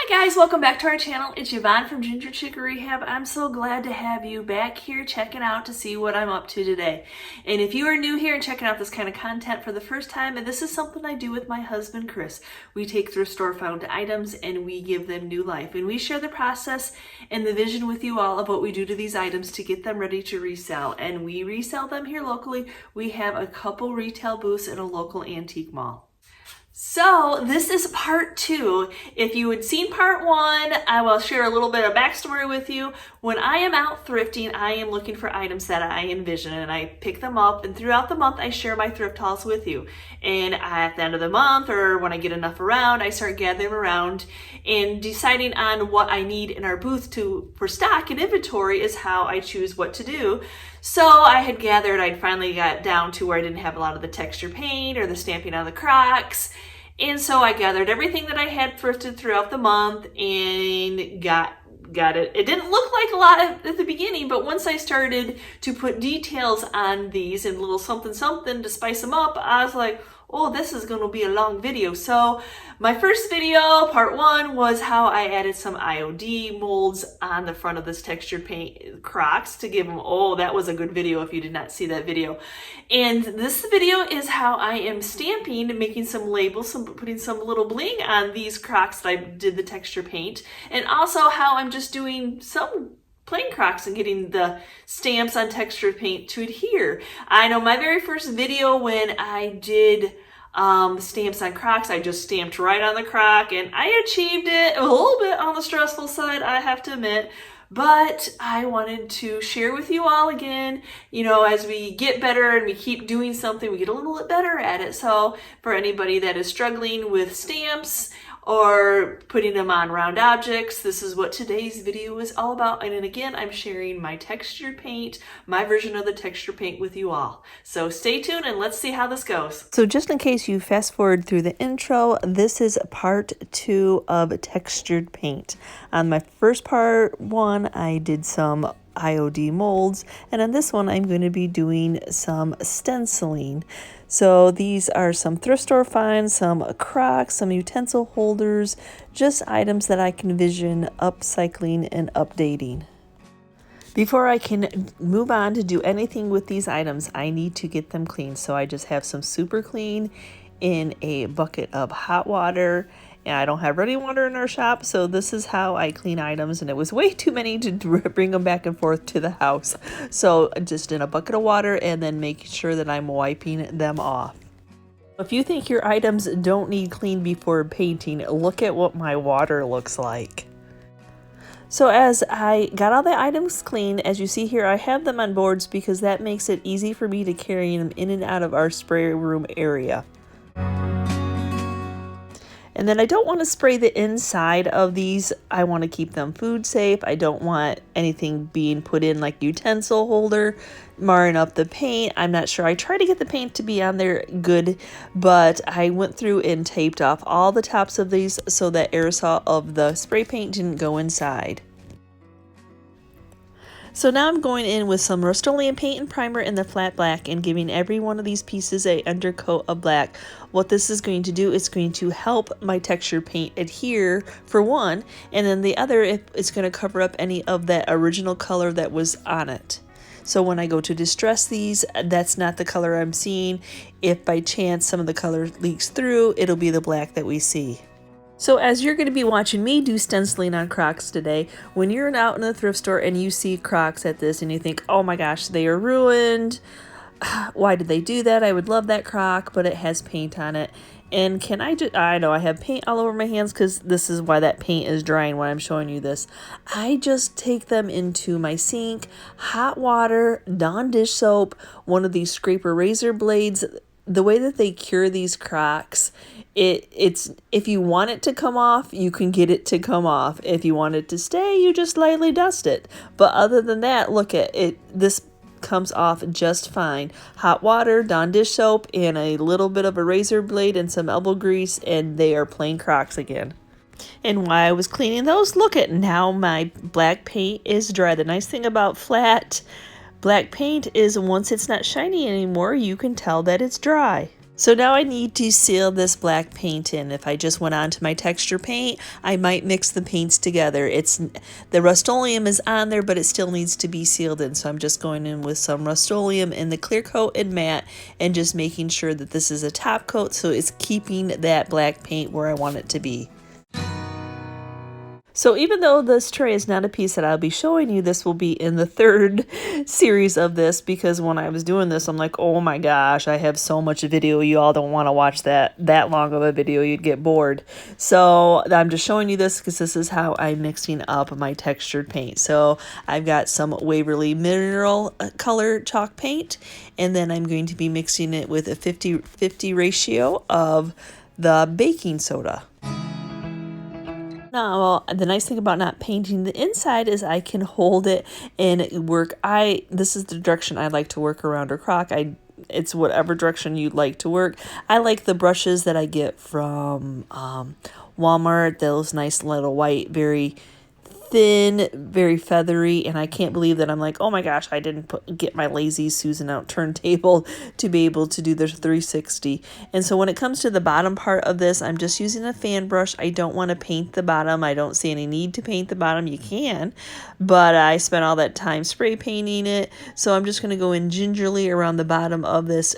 Hi guys, welcome back to our channel. It's Yvonne from Ginger Chicken Rehab. I'm so glad to have you back here checking out to see what I'm up to today. And if you are new here and checking out this kind of content for the first time, and this is something I do with my husband Chris. We take thrift store found items and we give them new life. And we share the process and the vision with you all of what we do to these items to get them ready to resell. And we resell them here locally. We have a couple retail booths in a local antique mall. So this is part 2. If you had seen part 1, I will share a little bit of backstory with you. When I am out thrifting, I am looking for items that I envision and I pick them up, and throughout the month I share my thrift hauls with you. And at the end of the month, or when I get enough around, I start gathering around and deciding on what I need in our booth for stock and inventory is how I choose what to do. So I had gathered, I'd finally got down to where I didn't have a lot of the texture paint or the stamping on the crocks. And so I gathered everything that I had thrifted throughout the month and got it. It didn't look like a lot at the beginning, but once I started to put details on these and a little something to spice them up, I was like, oh, this is going to be a long video. So my first video, part 1, was how I added some IOD molds on the front of this texture paint crocks to give them, oh, that was a good video if you did not see that video. And this video is how I am stamping, making some labels, putting some little bling on these crocks that I did the texture paint, and also how I'm just doing some plain crocks and getting the stamps on texture paint to adhere. I know my very first video when I did stamps on crocks, I just stamped right on the crock and I achieved it a little bit on the stressful side, I have to admit. But I wanted to share with you all again, you know, as we get better and we keep doing something, we get a little bit better at it. So for anybody that is struggling with stamps or putting them on round objects, this is what today's video is all about. And then again, I'm sharing my texture paint, my version of the texture paint with you all. So stay tuned and let's see how this goes. So just in case you fast forward through the intro, this is part 2 of textured paint. On my first part 1, I did some IOD molds, and on this one I'm going to be doing some stenciling. So these are some thrift store finds, some crocks, some utensil holders, just items that I can envision upcycling and updating. Before I can move on to do anything with these items, I need to get them clean. So I just have some super clean in a bucket of hot water. And I don't have running water in our shop, so this is how I clean items, and it was way too many to bring them back and forth to the house. So just in a bucket of water and then making sure that I'm wiping them off. If you think your items don't need clean before painting, look at what my water looks like. So as I got all the items clean, as you see here, I have them on boards because that makes it easy for me to carry them in and out of our spray room area. And then I don't want to spray the inside of these. I want to keep them food safe. I don't want anything being put in like utensil holder, marring up the paint. I'm not sure. I try to get the paint to be on there good, but I went through and taped off all the tops of these so that aerosol of the spray paint didn't go inside. So now I'm going in with some Rust-Oleum paint and primer in the flat black and giving every one of these pieces a undercoat of black. What this is going to do is going to help my texture paint adhere for one, and then the other, it's going to cover up any of that original color that was on it. So when I go to distress these, that's not the color I'm seeing. If by chance some of the color leaks through, it'll be the black that we see. So as you're going to be watching me do stenciling on crocks today, when you're out in the thrift store and you see crocks at this and you think, oh my gosh, they are ruined. Why did they do that? I would love that crock, but it has paint on it. And I know I have paint all over my hands because this is why that paint is drying when I'm showing you this. I just take them into my sink, hot water, Dawn dish soap, one of these scraper razor blades. The way that they cure these crocks, it's if you want it to come off, you can get it to come off. If you want it to stay, you just lightly dust it. But other than that, look at it. This comes off just fine. Hot water, Dawn dish soap, and a little bit of a razor blade and some elbow grease, and they are plain crocks again. And while I was cleaning those, look at now my black paint is dry. The nice thing about flat black paint is once it's not shiny anymore, you can tell that it's dry. So now I need to seal this black paint in. If I just went on to my texture paint, I might mix the paints together. The Rust-Oleum is on there, but it still needs to be sealed in. So I'm just going in with some Rust-Oleum in the clear coat and matte and just making sure that this is a top coat so it's keeping that black paint where I want it to be. So even though this tray is not a piece that I'll be showing you, this will be in the third series of this, because when I was doing this, I'm like, oh my gosh, I have so much video. You all don't want to watch that long of a video. You'd get bored. So I'm just showing you this because this is how I'm mixing up my textured paint. So I've got some Waverly mineral color chalk paint, and then I'm going to be mixing it with a 50-50 ratio of the baking soda. Now, the nice thing about not painting the inside is I can hold it and work. This is the direction I like to work around or crock. It's whatever direction you'd like to work. I like the brushes that I get from Walmart. Those nice little white, very thin, very feathery, and I can't believe that I'm like, oh my gosh, I didn't get my lazy Susan out turntable to be able to do the 360. And so when it comes to the bottom part of this, I'm just using a fan brush. I don't want to paint the bottom. I don't see any need to paint the bottom. You can, but I spent all that time spray painting it, so I'm just going to go in gingerly around the bottom of this,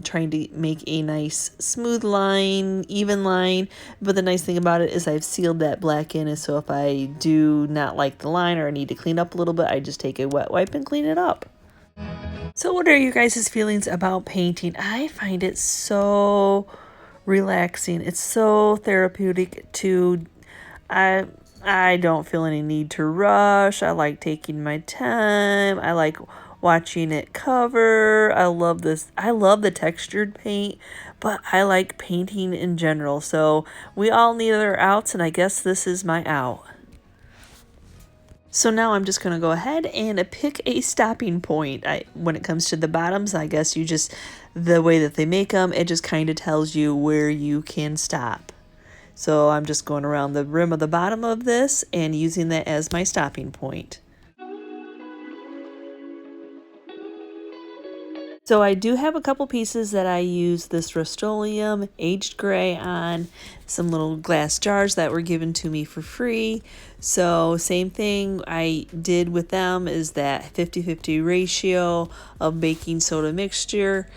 trying to make a nice smooth line, even line. But the nice thing about it is I've sealed that black in, and so if I do not like the line or I need to clean up a little bit, I just take a wet wipe and clean it up. So what are you guys' feelings about painting? I find it so relaxing. It's so therapeutic to, I don't feel any need to rush. I like taking my time. I like watching it cover. I love this. I love the textured paint, but I like painting in general. So we all need our outs, and I guess this is my out. So now I'm just going to go ahead and pick a stopping point. When it comes to the bottoms, I guess the way that they make them, it just kind of tells you where you can stop. So I'm just going around the rim of the bottom of this and using that as my stopping point. So I do have a couple pieces that I use this Rust-Oleum aged gray on, some little glass jars that were given to me for free. So same thing I did with them is that 50-50 ratio of baking soda mixture.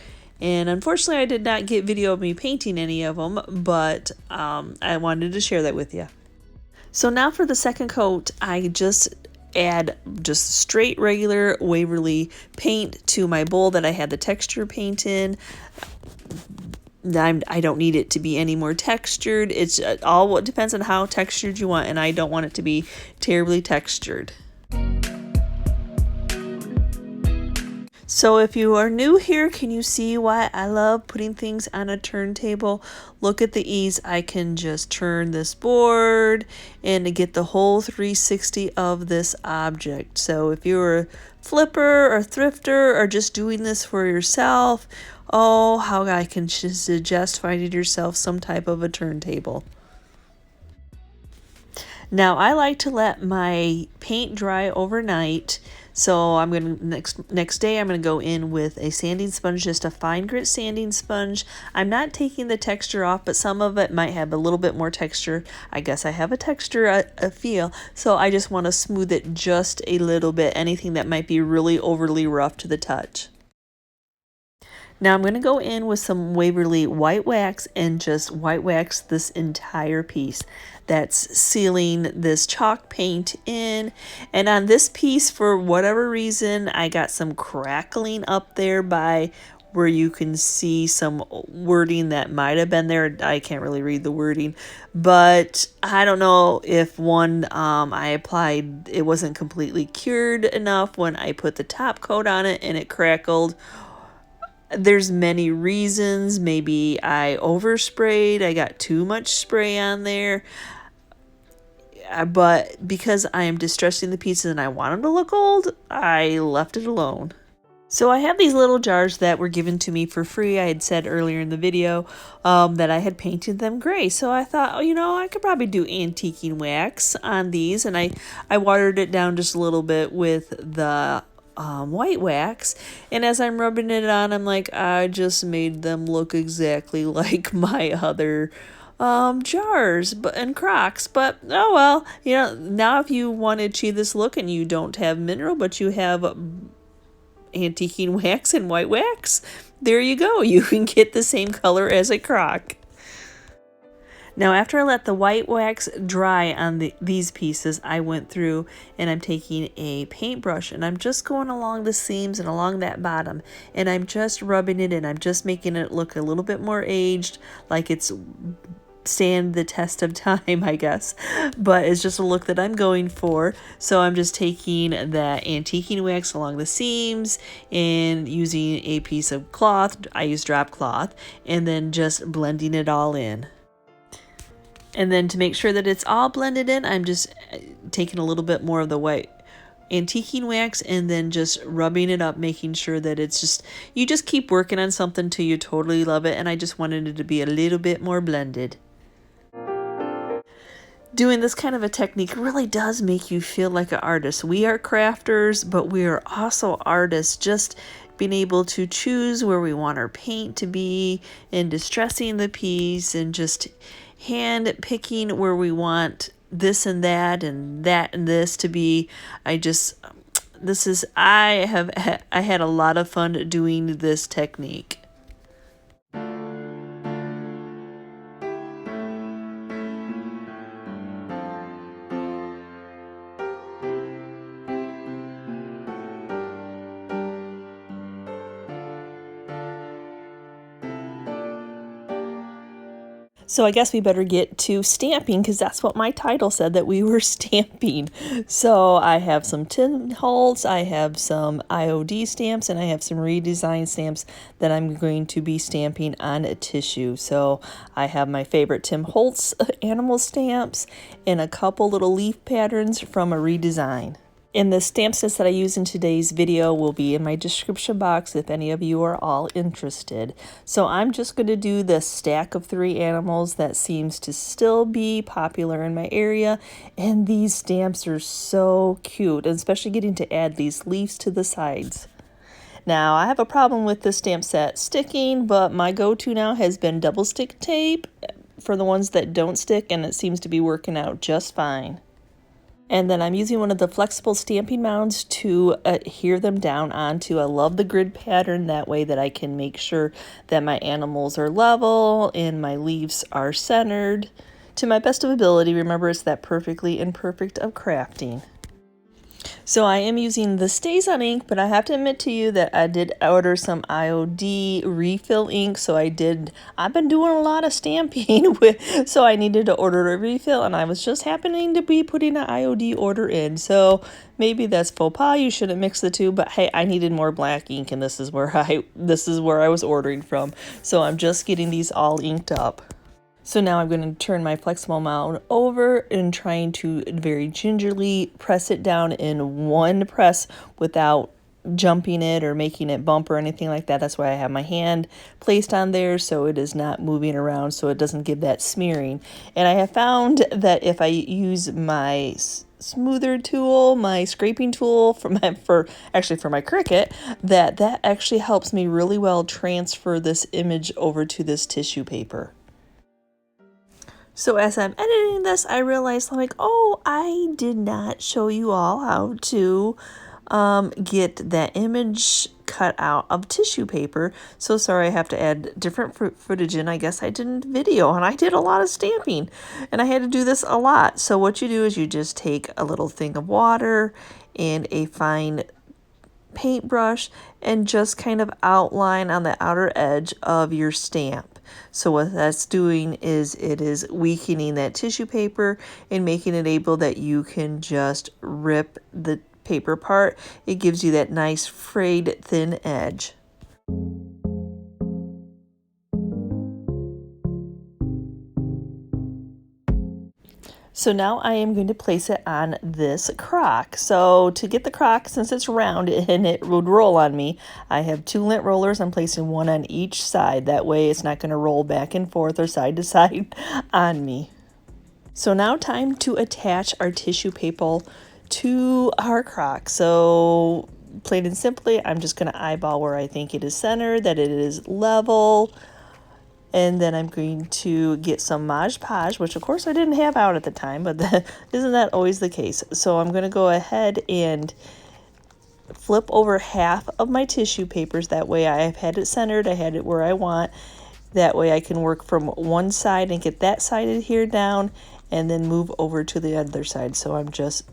And unfortunately I did not get video of me painting any of them, but I wanted to share that with you. So now for the second coat, I just add just straight regular Waverly paint to my bowl that I had the texture paint in. I don't need it to be any more textured. It's all what depends on how textured you want, and I don't want it to be terribly textured. So if you are new here, can you see why I love putting things on a turntable? Look at the ease. I can just turn this board and to get the whole 360 of this object. So if you're a flipper or thrifter or just doing this for yourself, oh, how I can suggest finding yourself some type of a turntable. Now I like to let my paint dry overnight. So I'm going to next day I'm going to go in with a sanding sponge, just a fine grit sanding sponge. I'm not taking the texture off, but some of it might have a little bit more texture. I guess I have a texture, a feel. So I just want to smooth it just a little bit. Anything that might be really overly rough to the touch. Now I'm going to go in with some Waverly white wax and just white wax this entire piece. That's sealing this chalk paint in. And on this piece, for whatever reason, I got some crackling up there by where you can see some wording that might have been there. I can't really read the wording, but I don't know if one I applied, it wasn't completely cured enough when I put the top coat on it and it crackled. There's many reasons. Maybe I oversprayed. I got too much spray on there. But because I am distressing the pieces and I want them to look old, I left it alone. So I have these little jars that were given to me for free. I had said earlier in the video that I had painted them gray. So I thought, oh, you know, I could probably do antiquing wax on these. And I watered it down just a little bit with the white wax, and as I'm rubbing it on, I'm like, I just made them look exactly like my other jars and crocks. But oh well, you know, now if you want to achieve this look and you don't have mineral but you have antiquing wax and white wax, there you go, you can get the same color as a crock. Now after I let the white wax dry on these pieces, I went through and I'm taking a paintbrush and I'm just going along the seams and along that bottom, and I'm just rubbing it in. I'm just making it look a little bit more aged, like it's stand the test of time, I guess, but it's just a look that I'm going for. So I'm just taking that antiquing wax along the seams and using a piece of cloth, I use drop cloth, and then just blending it all in. And then to make sure that it's all blended in, I'm just taking a little bit more of the white antiquing wax and then just rubbing it up, making sure that it's just, you just keep working on something till you totally love it, and I just wanted it to be a little bit more blended. Doing this kind of a technique really does make you feel like an artist. We are crafters, but we are also artists, just being able to choose where we want our paint to be and distressing the piece and just hand picking where we want this and that and that and this to be. I had a lot of fun doing this technique. So I guess we better get to stamping, because that's what my title said, that we were stamping. So I have some Tim Holtz, I have some IOD stamps, and I have some redesign stamps that I'm going to be stamping on a tissue. So I have my favorite Tim Holtz animal stamps and a couple little leaf patterns from a redesign. And the stamp sets that I use in today's video will be in my description box if any of you are all interested. So I'm just going to do this stack of 3 animals that seems to still be popular in my area. And these stamps are so cute, and especially getting to add these leaves to the sides. Now, I have a problem with this stamp set sticking, but my go-to now has been double stick tape for the ones that don't stick, and it seems to be working out just fine. And then I'm using one of the flexible stamping mounds to adhere them down onto. I love the grid pattern, that way that I can make sure that my animals are level and my leaves are centered to my best of ability. Remember, it's that perfectly imperfect of crafting. So I am using the StazOn ink, but I have to admit to you that I did order some IOD refill ink. So I've been doing a lot of stamping so I needed to order a refill, and I was just happening to be putting an IOD order in. So maybe that's faux pas. You shouldn't mix the two, but hey, I needed more black ink, and this is where I was ordering from. So I'm just getting these all inked up. So now I'm going to turn my flexible mound over and trying to very gingerly press it down in one press without jumping it or making it bump or anything like that. That's why I have my hand placed on there so it is not moving around, so it doesn't give that smearing. And I have found that if I use my smoother tool, my scraping tool for my Cricut, that actually helps me really well transfer this image over to this tissue paper. So as I'm editing this, I realized, like, oh, I did not show you all how to get that image cut out of tissue paper. So sorry, I have to add different footage in. I guess I didn't video, and I did a lot of stamping, and I had to do this a lot. So what you do is you just take a little thing of water and a fine paintbrush and just kind of outline on the outer edge of your stamp. So what that's doing is it is weakening that tissue paper and making it able that you can just rip the paper apart. It gives you that nice frayed thin edge. So now I am going to place it on this crock. So to get the crock, since it's round and it would roll on me, I have 2 lint rollers. I'm placing one on each side. That way it's not going to roll back and forth or side to side on me. So now time to attach our tissue paper to our crock. So plain and simply, I'm just going to eyeball where I think it is centered, that it is level. And then I'm going to get some Mod Podge, which of course I didn't have out at the time, but isn't that always the case? So I'm going to go ahead and flip over half of my tissue papers. That way I've had it centered, I had it where I want. That way I can work from one side and get that side adhered down and then move over to the other side. So I'm just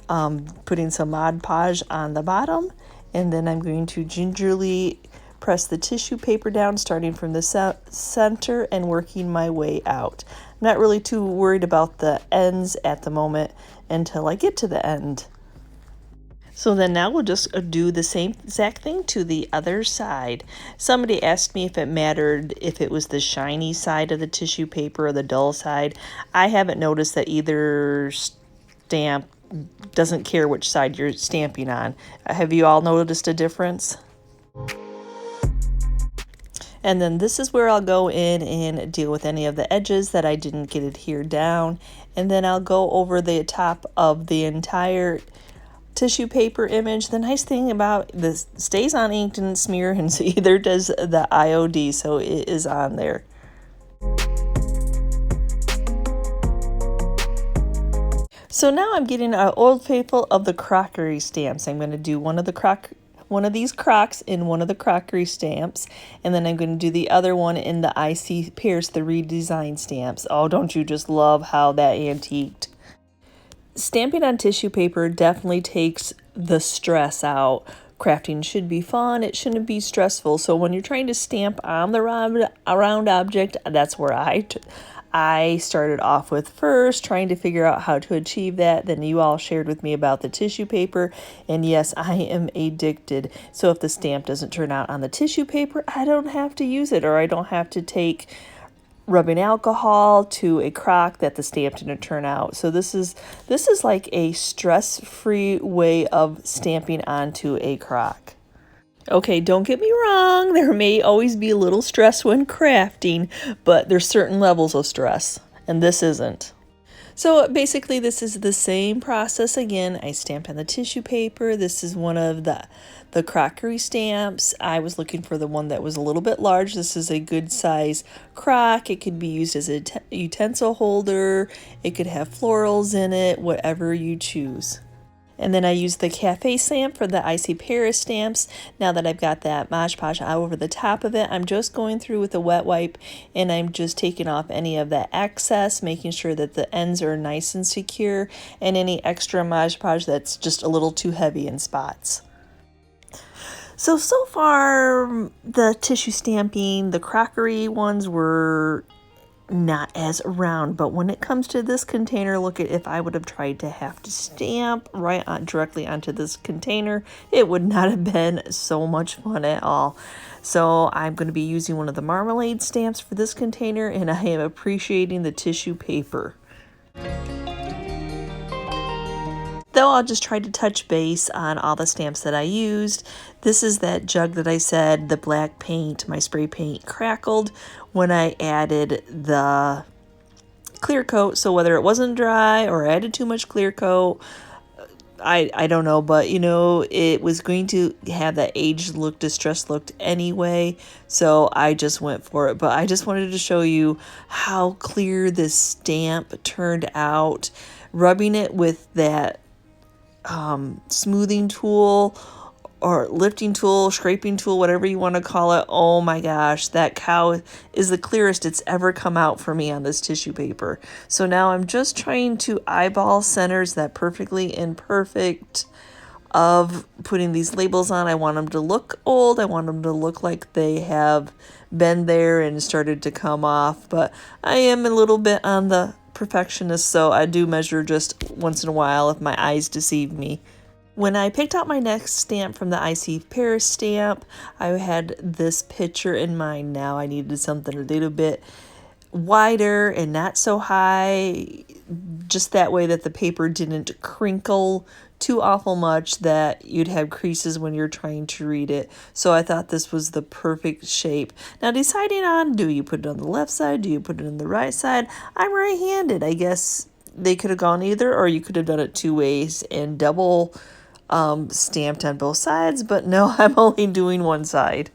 putting some Mod Podge on the bottom, and then I'm going to gingerly press the tissue paper down starting from the center and working my way out. I'm not really too worried about the ends at the moment until I get to the end. So then now we'll just do the same exact thing to the other side. Somebody asked me if it mattered if it was the shiny side of the tissue paper or the dull side. I haven't noticed that either stamp doesn't care which side you're stamping on. Have you all noticed a difference? And then this is where I'll go in and deal with any of the edges that I didn't get adhered down. And then I'll go over the top of the entire tissue paper image. The nice thing about this, StazOn ink didn't smear, and so either does the IOD, so it is on there. So now I'm getting an old faithful of the crockery stamps. I'm going to do one of these crocs in one of the crockery stamps, and then I'm going to do the other one in the IC Pierce, the redesign stamps. Oh, don't you just love how that antiqued? Stamping on tissue paper definitely takes the stress out. Crafting should be fun. It shouldn't be stressful. So when you're trying to stamp on the round object, that's where I started off with first, trying to figure out how to achieve that. Then you all shared with me about the tissue paper, and yes, I am addicted. So if the stamp doesn't turn out on the tissue paper, I don't have to use it, or I don't have to take rubbing alcohol to a crock that the stamp didn't turn out. So this is like a stress-free way of stamping onto a crock. Okay, don't get me wrong, there may always be a little stress when crafting, but there's certain levels of stress, and this isn't. So basically this is the same process again. I stamped on the tissue paper. This is one of the crockery stamps. I was looking for the one that was a little bit large. This is a good size crock. It could be used as a utensil holder. It could have florals in it, whatever you choose. And then I used the cafe stamp for the IC Paris stamps. Now that I've got that Mod Podge over the top of it, I'm just going through with a wet wipe, and I'm just taking off any of that excess, making sure that the ends are nice and secure, and any extra Mod Podge that's just a little too heavy in spots. So far, the tissue stamping, the crockery ones were not as round, but when it comes to this container, look at, if I would have tried to have to stamp directly onto this container, it would not have been so much fun at all. So I'm going to be using one of the marmalade stamps for this container, and I am appreciating the tissue paper. Though I'll just try to touch base on all the stamps that I used. This is that jug that I said the black paint, my spray paint, crackled when I added the clear coat. So whether it wasn't dry or I added too much clear coat, I don't know, but you know, it was going to have that aged look, distressed look anyway, so I just went for it. But I just wanted to show you how clear this stamp turned out. Rubbing it with that smoothing tool or lifting tool, scraping tool, whatever you want to call it. Oh my gosh, that cow is the clearest it's ever come out for me on this tissue paper. So now I'm just trying to eyeball centers that perfectly imperfect of putting these labels on. I want them to look old. I want them to look like they have been there and started to come off, but I am a little bit on the perfectionist, so I do measure just once in a while if my eyes deceive me. When I picked out my next stamp from the IC Paris stamp, I had this picture in mind. Now I needed something a little bit wider and not so high, just that way that the paper didn't crinkle too awful much that you'd have creases when you're trying to read it. So I thought this was the perfect shape. Now deciding on, do you put it on the left side? Do you put it on the right side? I'm right-handed. I guess they could have gone either, or you could have done it two ways and double stamped on both sides, but no, I'm only doing one side.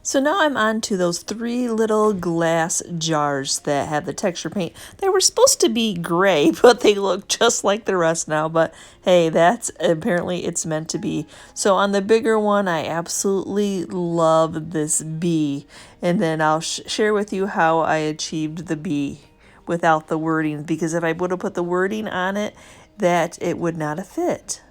So now I'm on to those 3 little glass jars that have the texture paint. They were supposed to be gray, but they look just like the rest now. But hey, that's apparently it's meant to be. So on the bigger one, I absolutely love this bee. And then I'll share with you how I achieved the bee without the wording. Because if I would have put the wording on it, that it would not have fit.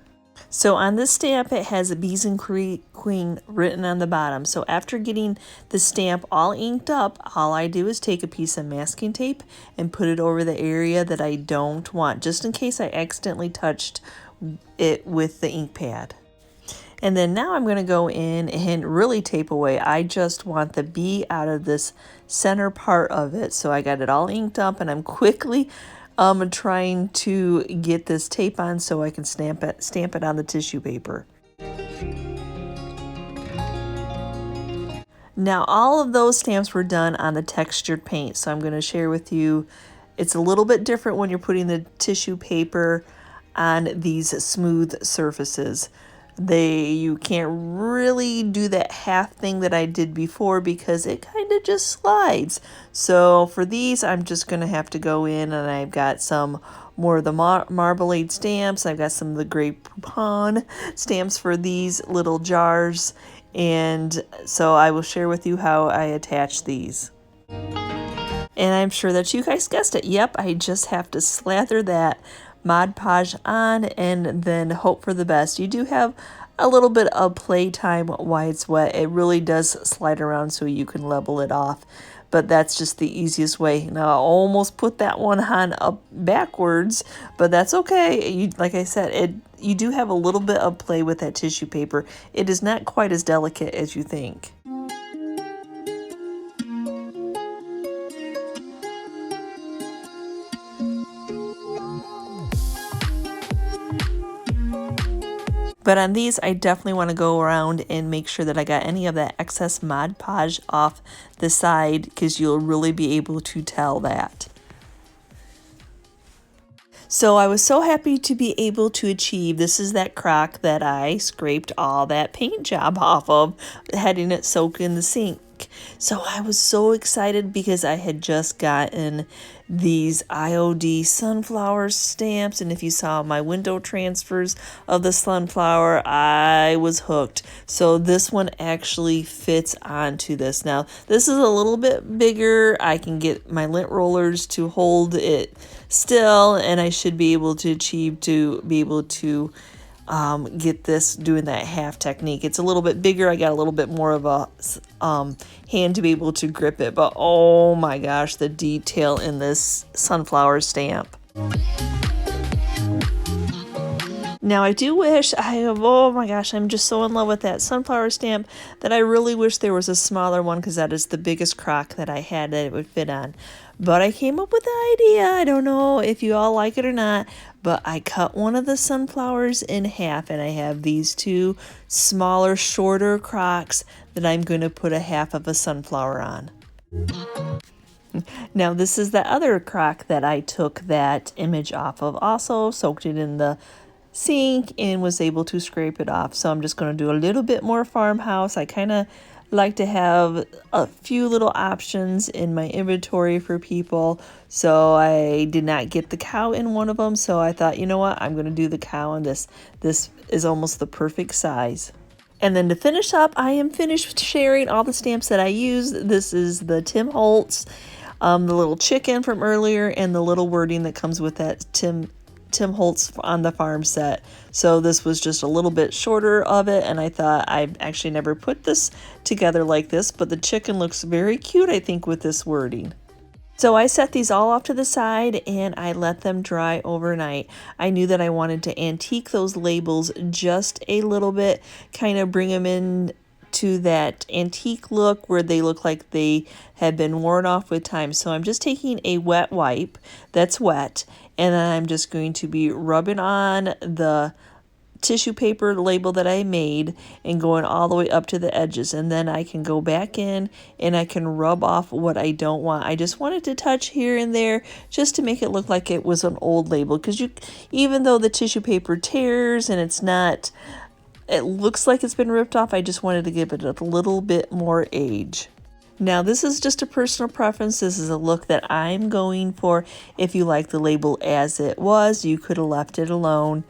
So on this stamp, it has Bees and Queen written on the bottom. So after getting the stamp all inked up, all I do is take a piece of masking tape and put it over the area that I don't want, just in case I accidentally touched it with the ink pad. And then now I'm going to go in and really tape away. I just want the bee out of this center part of it. So I got it all inked up and I'm quickly trying to get this tape on so I can stamp it on the tissue paper. Now all of those stamps were done on the textured paint, so I'm going to share with you, it's a little bit different when you're putting the tissue paper on these smooth surfaces. You can't really do that half thing that I did before because it kind of just slides. So for these, I'm just going to have to go in, and I've got some more of the Marmalade stamps. I've got some of the Grey Poupon stamps for these little jars. And so I will share with you how I attach these. And I'm sure that you guys guessed it. Yep, I just have to slather that Mod Podge on and then hope for the best. You do have a little bit of play time while it's wet. It really does slide around so you can level it off, but that's just the easiest way. Now I almost put that one on up backwards, but that's okay. Like I said, you do have a little bit of play with that tissue paper. It is not quite as delicate as you think. But on these, I definitely want to go around and make sure that I got any of that excess Mod Podge off the side, because you'll really be able to tell that. So I was so happy to be able to achieve, this is that crock that I scraped all that paint job off of, having it soak in the sink. So I was so excited because I had just gotten these IOD sunflower stamps, and if you saw my window transfers of the sunflower, I was hooked. So this one actually fits onto this. Now this is a little bit bigger. I can get my lint rollers to hold it still, and I should be able to achieve to be able to get this doing that half technique. It's a little bit bigger. I got a little bit more of a hand to be able to grip it, but oh my gosh, the detail in this sunflower stamp. Now I do wish oh my gosh, I'm just so in love with that sunflower stamp that I really wish there was a smaller one, because that is the biggest crock that I had that it would fit on. But I came up with the idea. I don't know if you all like it or not, but I cut one of the sunflowers in half, and I have these 2 smaller, shorter crocks that I'm going to put a half of a sunflower on. Now this is the other crock that I took that image off of, also soaked it in the sink and was able to scrape it off. So I'm just going to do a little bit more farmhouse. I kind of like to have a few little options in my inventory for people. So I did not get the cow in one of them, so I thought, you know what, I'm going to do the cow in this. This is almost the perfect size. And then to finish up, I am finished sharing all the stamps that I used. This is the Tim Holtz, the little chicken from earlier, and the little wording that comes with that Tim Holtz on the farm set. So this was just a little bit shorter of it, and I thought I've actually never put this together like this, but the chicken looks very cute, I think, with this wording. So I set these all off to the side and I let them dry overnight. I knew that I wanted to antique those labels just a little bit, kind of bring them in to that antique look where they look like they have been worn off with time. So I'm just taking a wet wipe that's wet, and then I'm just going to be rubbing on the tissue paper label that I made and going all the way up to the edges, and then I can go back in and I can rub off what I don't want. I just wanted to touch here and there just to make it look like it was an old label, because even though the tissue paper tears and it looks like it's been ripped off, I just wanted to give it a little bit more age. Now this is just a personal preference. This is a look that I'm going for. If you like the label as it was, you could have left it alone.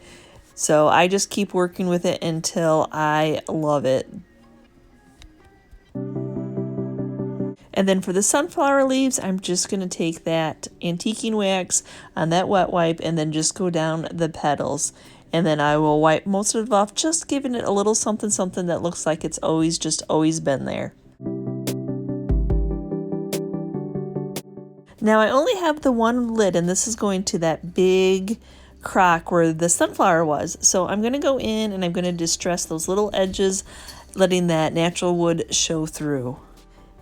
So I just keep working with it until I love it. And then for the sunflower leaves, I'm just going to take that antiquing wax on that wet wipe and then just go down the petals. And then I will wipe most of it off, just giving it a little something that looks like it's always been there. Now I only have the one lid, and this is going to that big crock where the sunflower was. So I'm going to go in and I'm going to distress those little edges, letting that natural wood show through.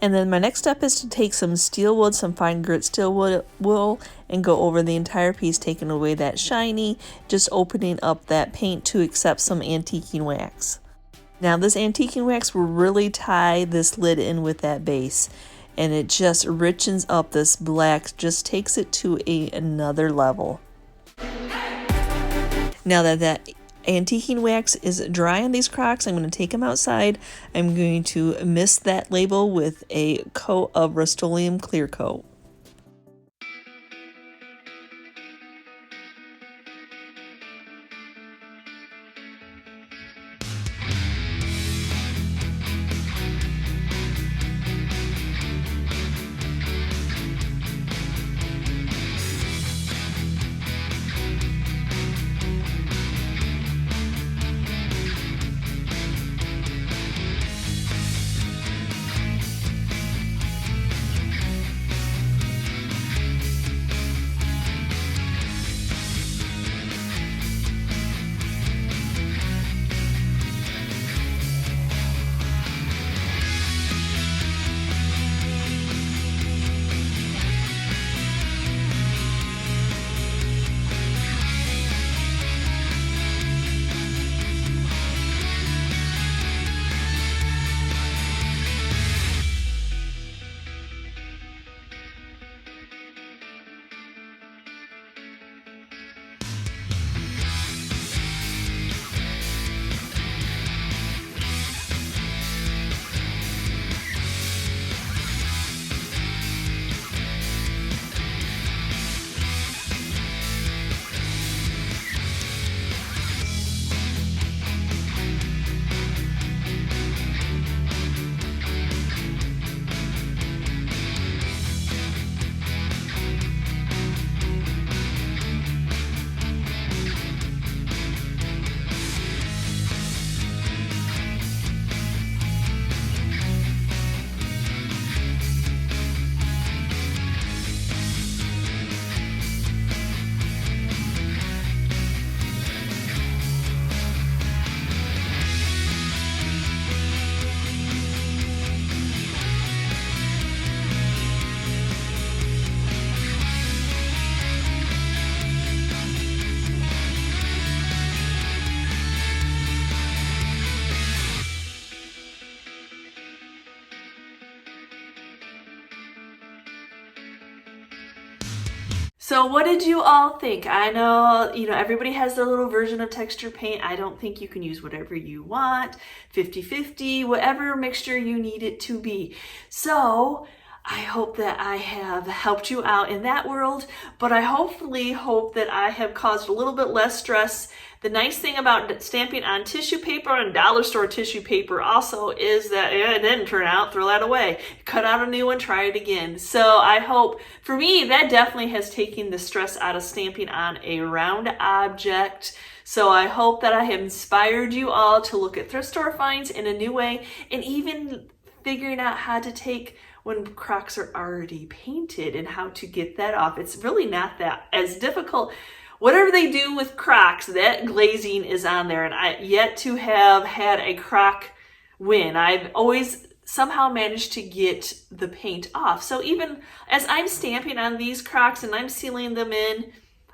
And then my next step is to take some steel wool, some fine grit steel wool, and go over the entire piece, taking away that shiny, just opening up that paint to accept some antiquing wax. Now this antiquing wax will really tie this lid in with that base, and it just richens up this black, just takes it to another level. Now that antiquing wax is dry on these crocks, I'm going to take them outside. I'm going to mist that label with a coat of Rust-Oleum clear coat. So what did you all think? I know, everybody has their little version of texture paint. I don't think you can use whatever you want, 50-50, whatever mixture you need it to be. So I hope that I have helped you out in that world, but I hopefully hope that I have caused a little bit less stress. The nice thing about stamping on tissue paper and dollar store tissue paper also is that it didn't turn out, throw that away. Cut out a new one, try it again. So I hope, for me, that definitely has taken the stress out of stamping on a round object. So I hope that I have inspired you all to look at thrift store finds in a new way, and even figuring out how to take when crocks are already painted and how to get that off. It's really not that as difficult. Whatever they do with crocks, that glazing is on there, and I yet to have had a crock win. I've always somehow managed to get the paint off. So even as I'm stamping on these crocks and I'm sealing them in,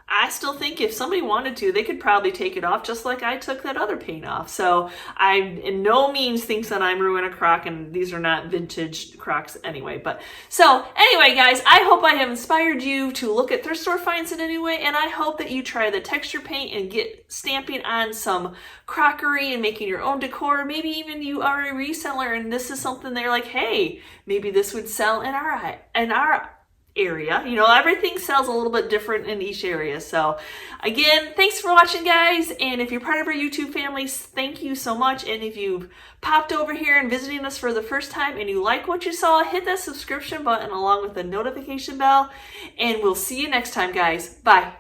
I still think if somebody wanted to, they could probably take it off just like I took that other paint off. So I in no means thinks that I'm ruining a crock, and these are not vintage crocks anyway. But so anyway, guys, I hope I have inspired you to look at thrift store finds in any way, and I hope that you try the texture paint and get stamping on some crockery and making your own decor. Maybe even you are a reseller and this is something they're like, hey, maybe this would sell in our area. You know, everything sells a little bit different in each area. So again, thanks for watching, guys. And if you're part of our YouTube family, thank you so much. And if you've popped over here and visiting us for the first time and you like what you saw, hit that subscription button along with the notification bell. And we'll see you next time, guys. Bye.